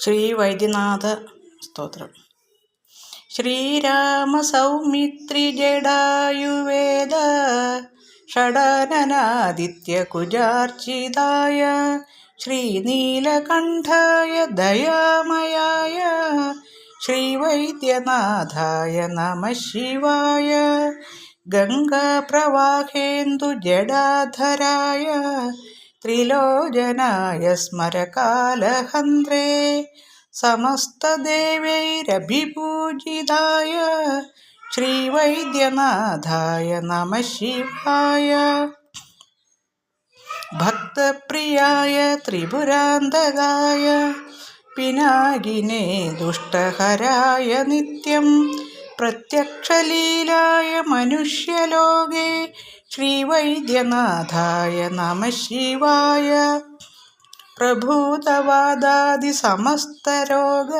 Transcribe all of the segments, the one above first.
ശ്രീ വൈദ്യനാഥ സ്തോത്രം. ശ്രീരാമ സൗമിത്രി ജടായുവേദ ഷഡാനനാദിത്യ കുജാർച്ചിതായ ശ്രീനീലകണ്ഠായ ദയാമയായ ശ്രീവൈദ്യനാഥായ നമഃ ശിവായ ഗംഗാപ്രവാഹേന്ദു ജടാധരായ ത്രിലോചനായ സ്മരകാലഹന്ത്രേ സമസ്തദേവൈരഭിപൂജിതായ ശ്രീവൈദ്യനാഥായ നമഃ ശിവായ ഭക്തപ്രിയായ ത്രിപുരാന്തകായ പിനാകിനേ ദുഷ്ടഹരായ നിത്യം പ്രത്യക്ഷലീലായ മനുഷ്യലോകേ ശ്രീവൈദ്യനാഥായ നമഃ ശിവായ പ്രഭൂതവാദാദിസമസ്തരോഗ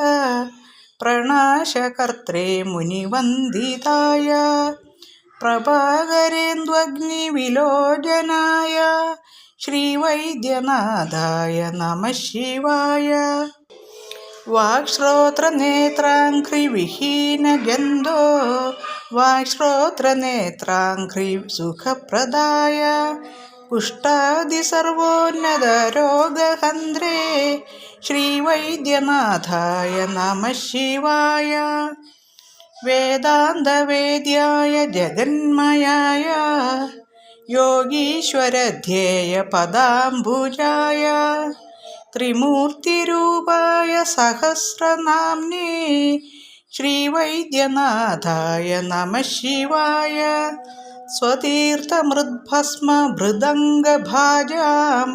പ്രണാശകർത്രേ മുനിവന്ദിതായ പ്രഭാകരേന്ദ്വഗ്നിവിലോചനായ ശ്രീവൈദ്യനാഥായ നമഃ ശിവായ വാക്ശ്രോത്രനേത്രാംഘ്രിവിഹീനഗന്ധോ വാക്ശ്രോത്രനേത്രാംഘ്രി സുഖപ്രദായ കുഷ്ഠാദിസർവോന്നതരോഗഹന്ത്രേ ശ്രീവൈദ്യനാഥായ നമഃ ശിവായ വേദാന്തവേദ്യായ ജഗന്മയായ യോഗീശ്വരധ്യേയ പദാംബുജായ ത്രിമൂർത്തിരൂപായ സഹസ്രനാമ്നേ ശ്രീവൈദ്യനാഥായ നമഃ ശിവായ സ്വതീർത്ഥമൃദ്ഭസ്മഭൃദംഗഭാജാം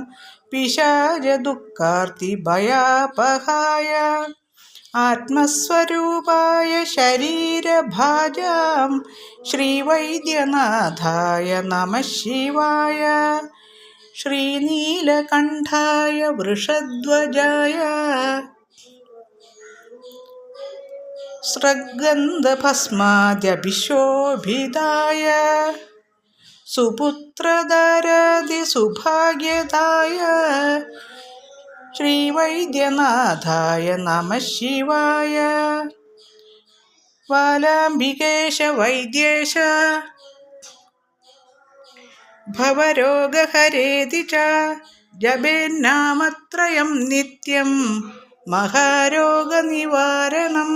പിശാചദുഃഖാർത്തിഭയാപഹായ ആത്മസ്വരൂപായ ശരീരഭാജാം ശ്രീവൈദ്യനാഥായ നമഃ ശിവായ ശ്രീനീലകണ്ഠായ വൃഷധ്വജായ സ്രഗ്ഗന്ധഭസ്മാദ്യഭിശോഭിതായ സുപുത്രധരാദിസുഭാഗ്യദായ ശ്രീവൈദ്യനാഥായ നമഃ ശിവായ വാലാംബികേശ വൈദ്യേശ ഭവരോഗഹരേതി ച ജപേന്നാമത്രയം നിത്യം മഹാരോഗനിവാരണം.